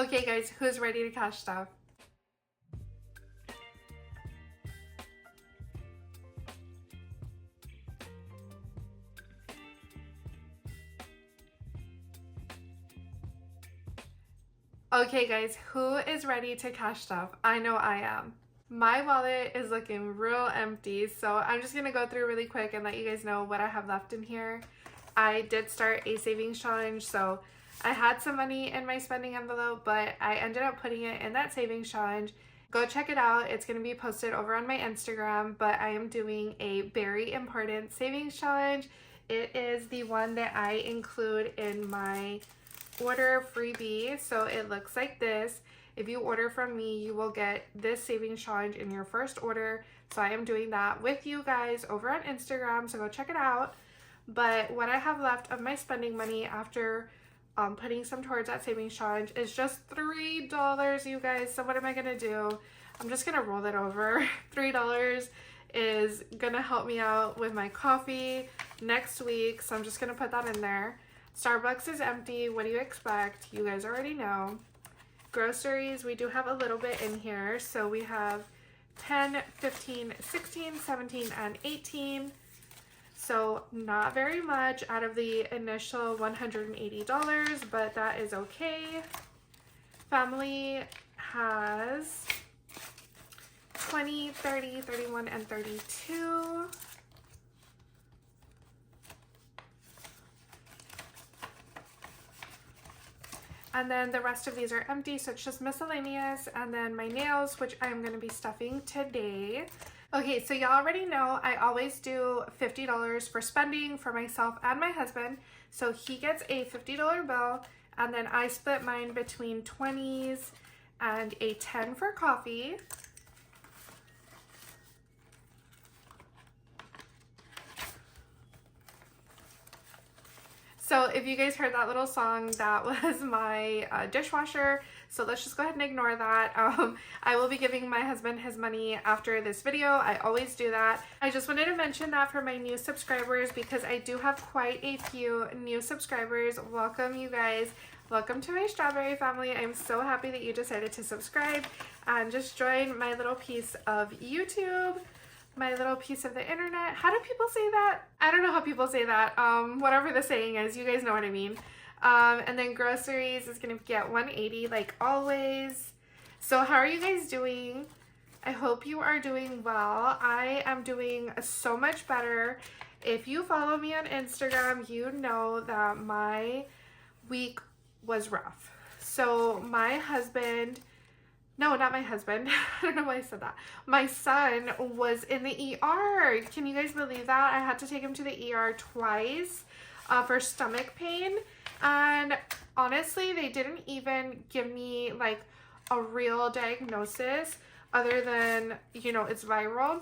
Okay guys, who's ready to cash stuff? Okay guys, who is ready to cash stuff? I know I am. My wallet is looking real empty, so I'm just gonna go through really quick and let you guys know what I have left in here. I did start a savings challenge, so I had some money in my spending envelope, but I ended up putting it in that savings challenge. Go check it out. It's going to be posted over on my Instagram, but I am doing a very important savings challenge. It is the one that I include in my order freebie. So it looks like this. If you order from me, you will get this savings challenge in your first order. So I am doing that with you guys over on Instagram, so go check it out. But what I have left of my spending money after putting some towards that savings challenge is just $3, you guys. So what am I gonna do? I'm just gonna roll it over. $3 is gonna help me out with my coffee next week, so I'm just gonna put that in there. Starbucks is empty. What do you expect? You guys already know. Groceries, we do have a little bit in here. So we have 10, 15, 16, 17, and 18. So not very much out of the initial $180, but that is okay. Family has 20, 30, 31, and 32. And then the rest of these are empty, so it's just miscellaneous. And then my nails, which I'm going to be stuffing today. Okay, so y'all already know I always do $50 for spending for myself and my husband. So he gets a $50 bill, and then I split mine between 20s and a 10 for coffee. So if you guys heard that little song, that was my dishwasher. So let's just go ahead and ignore that. I will be giving my husband his money after this video. I always do that. I just wanted to mention that for my new subscribers because I do have quite a few new subscribers. Welcome, you guys. Welcome to my strawberry family. I'm so happy that you decided to subscribe and just join my little piece of YouTube. My little piece of the internet. How do people say that? I don't know how people say that. Whatever the saying is, you guys know what I mean. And then groceries is gonna get $180 like always. So how are you guys doing? I hope you are doing well. I am doing so much better. If you follow me on Instagram, you know that my week was rough. So my husband, no, not my husband. I don't know why I said that. My son was in the ER. Can you guys believe that? I had to take him to the ER twice for stomach pain. And honestly, they didn't even give me like a real diagnosis other than, you know, it's viral.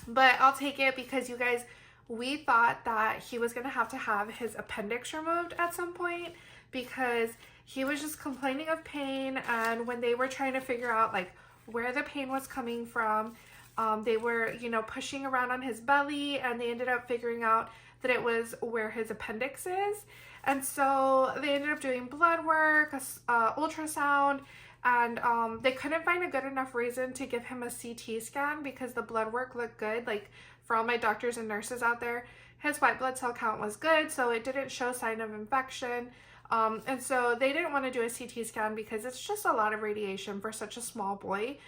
But I'll take it because you guys, we thought that he was going to have his appendix removed at some point because he was just complaining of pain, and when they were trying to figure out like where the pain was coming from, they were, you know, pushing around on his belly, and they ended up figuring out that it was where his appendix is. And so they ended up doing blood work, ultrasound, and they couldn't find a good enough reason to give him a CT scan because the blood work looked good. Like for all my doctors and nurses out there, his white blood cell count was good, so it didn't show sign of infection. And so they didn't want to do a CT scan because it's just a lot of radiation for such a small boy.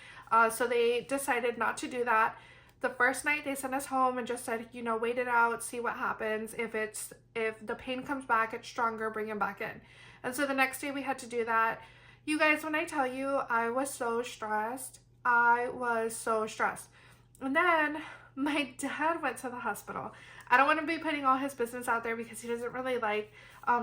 So they decided not to do that. The first night they sent us home and just said, you know, wait it out, see what happens. If the pain comes back, it's stronger, bring him back in. And so the next day we had to do that. You guys, when I tell you, I was so stressed. I was so stressed. And then my dad went to the hospital. I don't want to be putting all his business out there because he doesn't really like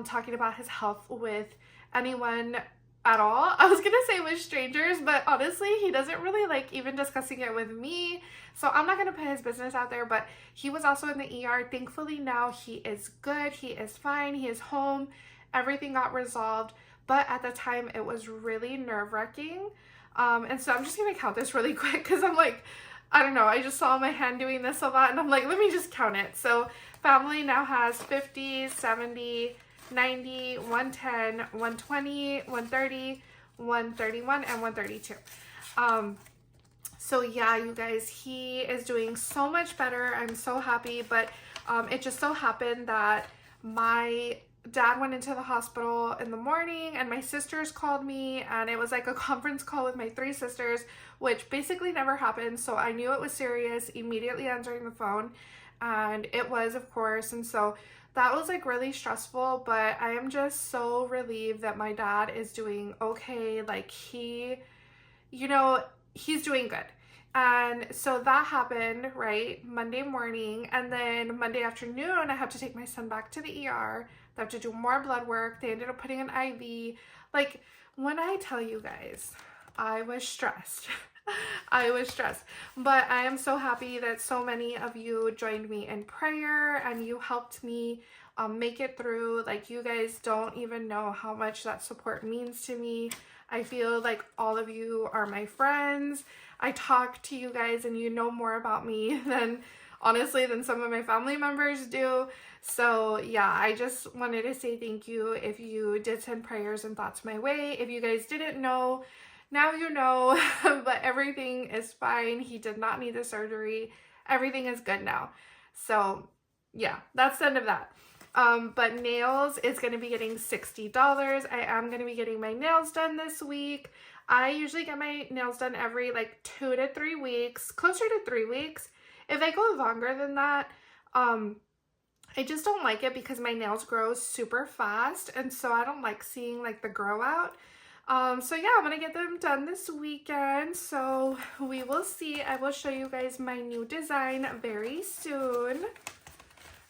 talking about his health with anyone at all. I was gonna say with strangers, but honestly, he doesn't really like even discussing it with me. So I'm not gonna put his business out there, but he was also in the ER. Thankfully now he is good, he is fine, he is home. Everything got resolved, but at the time it was really nerve-wracking. And so I'm just gonna count this really quick because I'm like, I don't know, I just saw my hand doing this a lot and I'm like, let me just count it. So family now has 50, 70, 90, 110, 120, 130, 131 and 132. So yeah, you guys, he is doing so much better. I'm so happy, but it just so happened that my dad went into the hospital in the morning and my sisters called me, and it was like a conference call with my 3 sisters, which basically never happened. So I knew it was serious immediately answering the phone, and it was, of course. And so that was like really stressful, but I am just so relieved that my dad is doing okay. Like he, you know, he's doing good. And so that happened, right, Monday morning, and then Monday afternoon I had to take my son back to the ER. They have to do more blood work. They ended up putting an IV. Like, when I tell you guys, I was stressed. I was stressed, but I am so happy that so many of you joined me in prayer and you helped me make it through. Like, you guys don't even know how much that support means to me. I feel like all of you are my friends. I talk to you guys and you know more about me than, honestly, than some of my family members do. So yeah, I just wanted to say thank you if you did send prayers and thoughts my way. If you guys didn't know, now you know, but everything is fine. He did not need the surgery. Everything is good now. So yeah, that's the end of that. But nails is going to be getting $60. I am going to be getting my nails done this week. I usually get my nails done every like 2 to 3 weeks, closer to 3 weeks. If I go longer than that, I just don't like it because my nails grow super fast, and so I don't like seeing like the grow out. So yeah, I'm gonna get them done this weekend, so we will see. I will show you guys my new design very soon.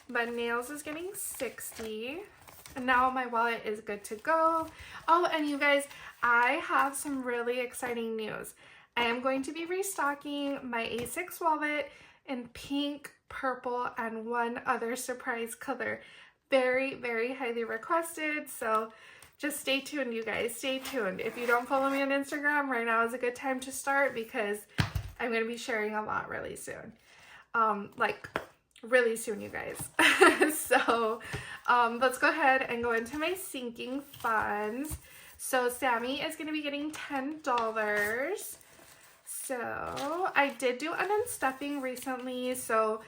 But nails is getting $60. And now my wallet is good to go. Oh, and you guys, I have some really exciting news. I am going to be restocking my A6 wallet in pink, purple, and one other surprise color. Very, very highly requested. So just stay tuned, you guys. Stay tuned. If you don't follow me on Instagram, right now is a good time to start because I'm going to be sharing a lot really soon. Like really soon, you guys. So let's go ahead and go into my sinking funds. So Sammy is going to be getting $10. So I did do an unstuffing recently, so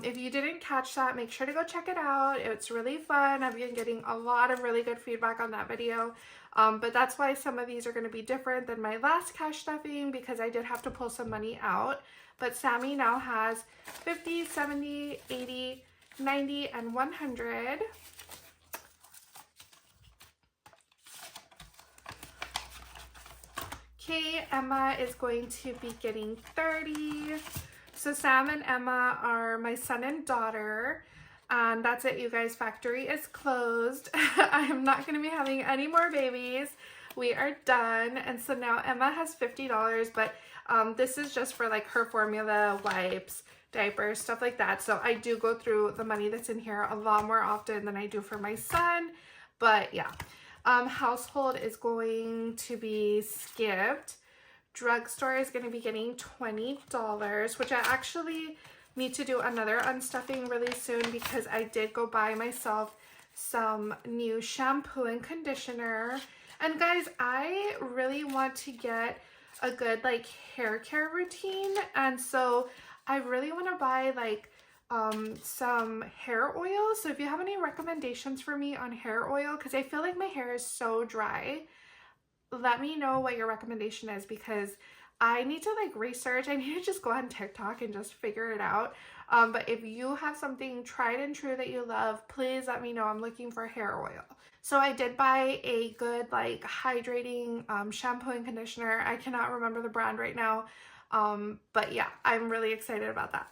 if you didn't catch that, make sure to go check it out. It's really fun. I've been getting a lot of really good feedback on that video, but that's why some of these are going to be different than my last cash stuffing, because I did have to pull some money out. But Sammy now has 50, 70, 80, 90, and 100. Okay, Emma is going to be getting 30. So Sam and Emma are my son and daughter. And that's it, you guys. Factory is closed. I am not going to be having any more babies. We are done. And so now Emma has $50, but this is just for like her formula, wipes, diapers, stuff like that. So I do go through the money that's in here a lot more often than I do for my son. But yeah. Household is going to be skipped. Drugstore is going to be getting $20, which I actually need to do another unstuffing really soon because I did go buy myself some new shampoo and conditioner. And guys, I really want to get a good like hair care routine, and so I really want to buy like some hair oil. So if you have any recommendations for me on hair oil, because I feel like my hair is so dry, let me know what your recommendation is, because I need to like research. I need to just go on TikTok and just figure it out. But if you have something tried and true that you love, please let me know. I'm looking for hair oil. So I did buy a good like hydrating shampoo and conditioner. I cannot remember the brand right now. But yeah, I'm really excited about that.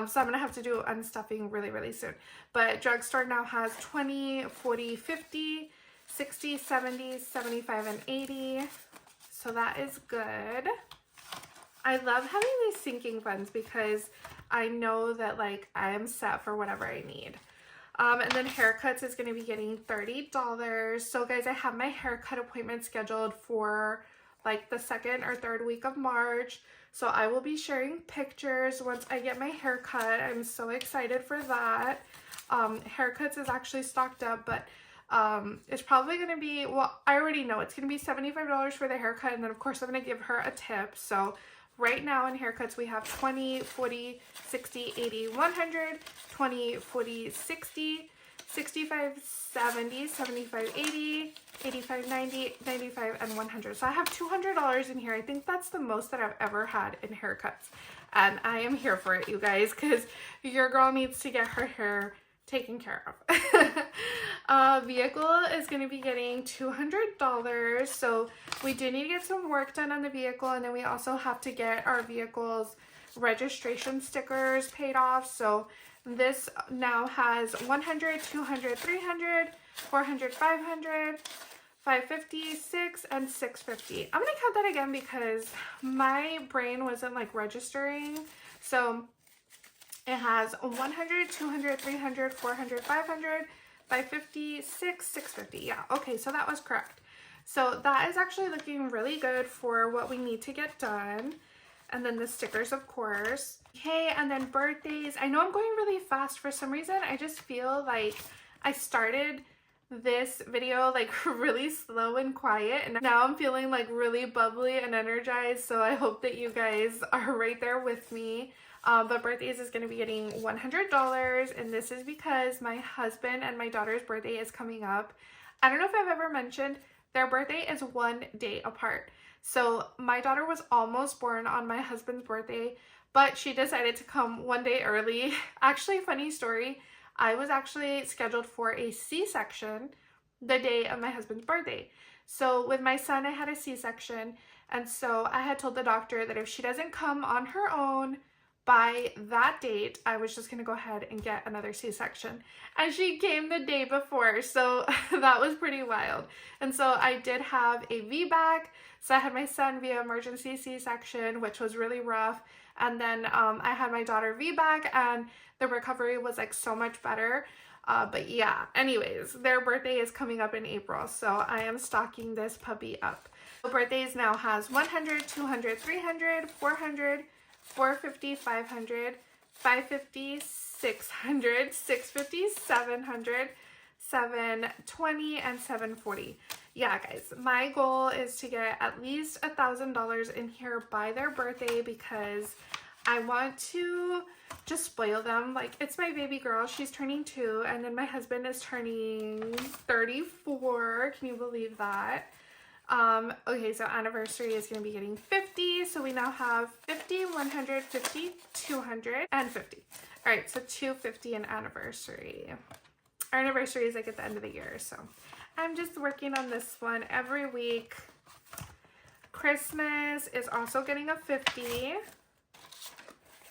So I'm gonna have to do unstuffing really, really soon. But drugstore now has 20, 40, 50, 60, 70, 75, and 80. So that is good. I love having these sinking funds because I know that like I am set for whatever I need. And then haircuts is going to be getting $30. So guys, I have my haircut appointment scheduled for like the 2nd or 3rd week of March. So I will be sharing pictures once I get my haircut. I'm so excited for that. Haircuts is actually stocked up, but It's probably going to be, well, I already know it's going to be $75 for the haircut, and then of course I'm going to give her a tip. So right now in haircuts we have 20, 40, 60, 80, 100, 20, 40, 60, 65, 70, 75, 80, 85, 90, 95, and 100. So I have $200 in here. I think that's the most that I've ever had in haircuts. And I am here for it, you guys, because your girl needs to get her hair taken care of. Vehicle is going to be getting $200. So we do need to get some work done on the vehicle, and then we also have to get our vehicle's registration stickers paid off. So this now has 100, 200, 300, 400, 500, 550, 6, and 650. I'm gonna count that again because my brain wasn't like registering. So it has 100, 200, 300, 400, 500, 550, 6, 650. Yeah, okay, so that was correct. So that is actually looking really good for what we need to get done. And then the stickers, of course. Okay, and then birthdays. I know I'm going really fast for some reason. I just feel like I started this video like really slow and quiet, and now I'm feeling like really bubbly and energized. So I hope that you guys are right there with me. But birthdays is going to be getting $100, and this is because my husband and my daughter's birthday is coming up. I don't know if I've ever mentioned, their birthday is 1 day apart. So my daughter was almost born on my husband's birthday, but she decided to come 1 day early. Actually, funny story, I was actually scheduled for a C-section the day of my husband's birthday. So with my son, I had a C-section, and so I had told the doctor that if she doesn't come on her own by that date, I was just going to go ahead and get another C-section. And she came the day before, so that was pretty wild. And so I did have a VBAC, so I had my son via emergency C-section, which was really rough. And then I had my daughter VBAC, and the recovery was like so much better. But yeah, anyways, their birthday is coming up in April, so I am stocking this puppy up. So birthdays now has 100, 200, 300, 400, 450, 500, 550, 600, 650, 700, 720, and 740. Yeah, guys, my goal is to get at least $1,000 in here by their birthday because I want to just spoil them. Like, it's my baby girl. She's turning 2, and then my husband is turning 34. Can you believe that? Okay, so anniversary is going to be getting 50. So we now have 50, 100, 50, 200, and 50. All right, so 250 an anniversary. Our anniversary is like at the end of the year, so I'm just working on this one every week. Christmas is also getting a 50.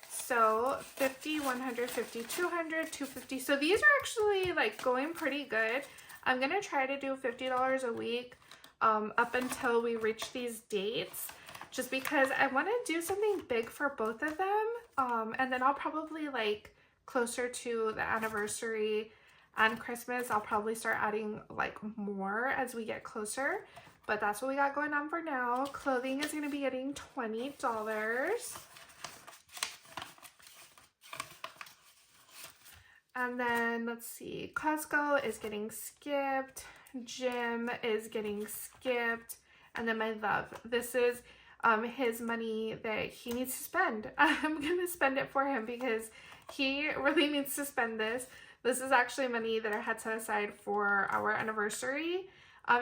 So 50, 150, 200, 250. So these are actually like going pretty good. I'm going to try to do $50 a week up until we reach these dates, just because I want to do something big for both of them. And then I'll probably, like, closer to the anniversary and Christmas, I'll probably start adding like more as we get closer. But that's what we got going on for now. Clothing is going to be getting $20. And then let's see, Costco is getting skipped. Gym is getting skipped. And then my love, this is his money that he needs to spend. I'm gonna spend it for him because he really needs to spend this. This is actually money that I had set aside for our anniversary.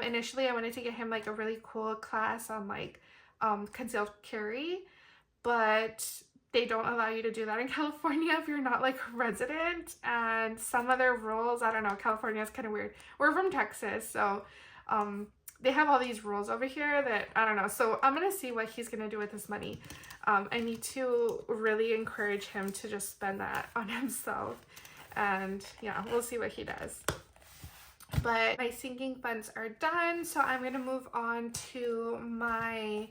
Initially I wanted to get him like a really cool class on like concealed carry, but they don't allow you to do that in California if you're not like a resident, and some other rules, I don't know, California is kind of weird. We're from Texas, so they have all these rules over here that I don't know. So I'm gonna see what he's gonna do with this money. I need to really encourage him to just spend that on himself, and yeah, we'll see what he does. But my sinking funds are done, so I'm gonna move on to my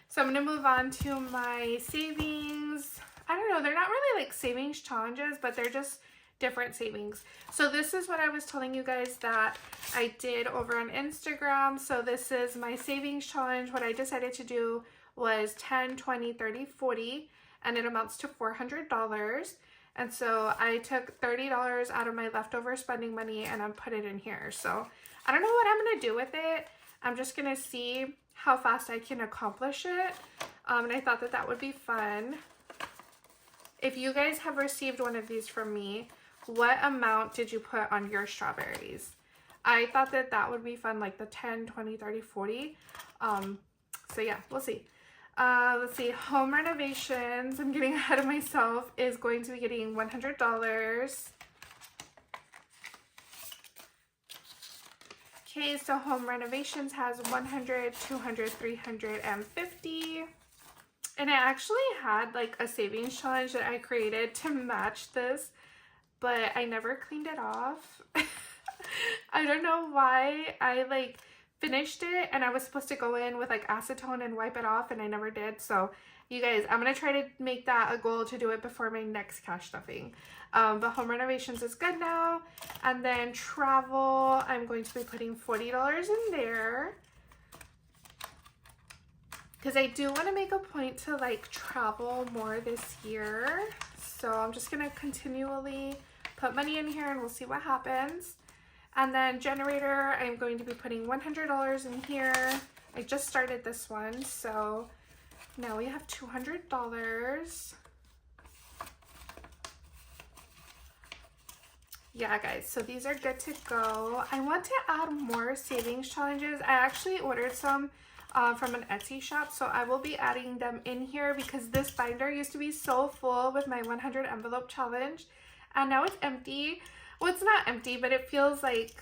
So I'm going to move on to my savings. I don't know, they're not really like savings challenges, but they're just different savings. So this is what I was telling you guys that I did over on Instagram. So this is my savings challenge. What I decided to do was 10, 20, 30, 40, and it amounts to $400. And so I took $30 out of my leftover spending money and I put it in here. So I don't know what I'm going to do with it. I'm just going to see how fast I can accomplish it. And I thought that that would be fun. If you guys have received one of these from me, what amount did you put on your strawberries? I thought that that would be fun, like the 10, 20, 30, 40. So yeah, we'll see. Let's see, home renovations, I'm getting ahead of myself, is going to be getting $100. Okay, so home renovations has 100, 200, 350. And I actually had like a savings challenge that I created to match this, but I never cleaned it off. I don't know why. I like finished it and I was supposed to go in with like acetone and wipe it off, and I never did. So you guys, I'm gonna try to make that a goal to do it before my next cash stuffing. But home renovations is good now. And then travel, I'm going to be putting $40 in there, because I do want to make a point to like travel more this year. So I'm just going to continually put money in here and we'll see what happens. And then generator, I'm going to be putting $100 in here. I just started this one, so now we have $200. Yeah, guys, so these are good to go. I want to add more savings challenges. I actually ordered some from an Etsy shop, so I will be adding them in here because this binder used to be so full with my 100 envelope challenge, and now it's empty. Well, it's not empty, but it feels like,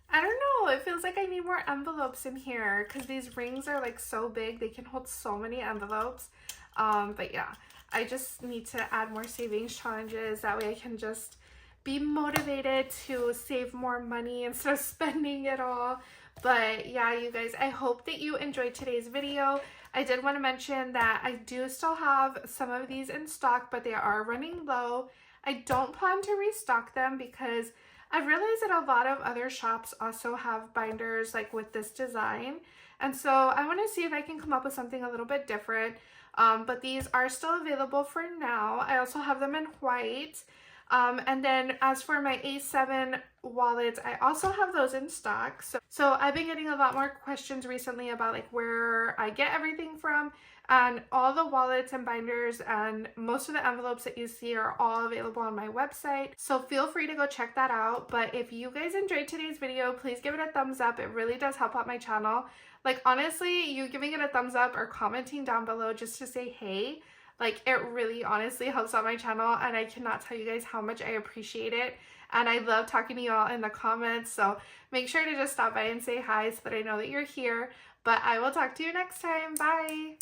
I don't know, it feels like I need more envelopes in here because these rings are like so big, they can hold so many envelopes. But yeah, I just need to add more savings challenges. That way I can just be motivated to save more money instead of spending it all. But yeah, you guys, I hope that you enjoyed today's video. I did want to mention that I do still have some of these in stock, but they are running low. I don't plan to restock them because I've realized that a lot of other shops also have binders like with this design. And so I want to see if I can come up with something a little bit different. But these are still available for now. I also have them in white. And then as for my A7 wallets, I also have those in stock. So I've been getting a lot more questions recently about like where I get everything from, and all the wallets and binders and most of the envelopes that you see are all available on my website. So feel free to go check that out. But if you guys enjoyed today's video, please give it a thumbs up. It really does help out my channel. Like honestly, you giving it a thumbs up or commenting down below just to say hey, like it really honestly helps out my channel, and I cannot tell you guys how much I appreciate it. And I love talking to you all in the comments, so make sure to just stop by and say hi so that I know that you're here. But I will talk to you next time. Bye!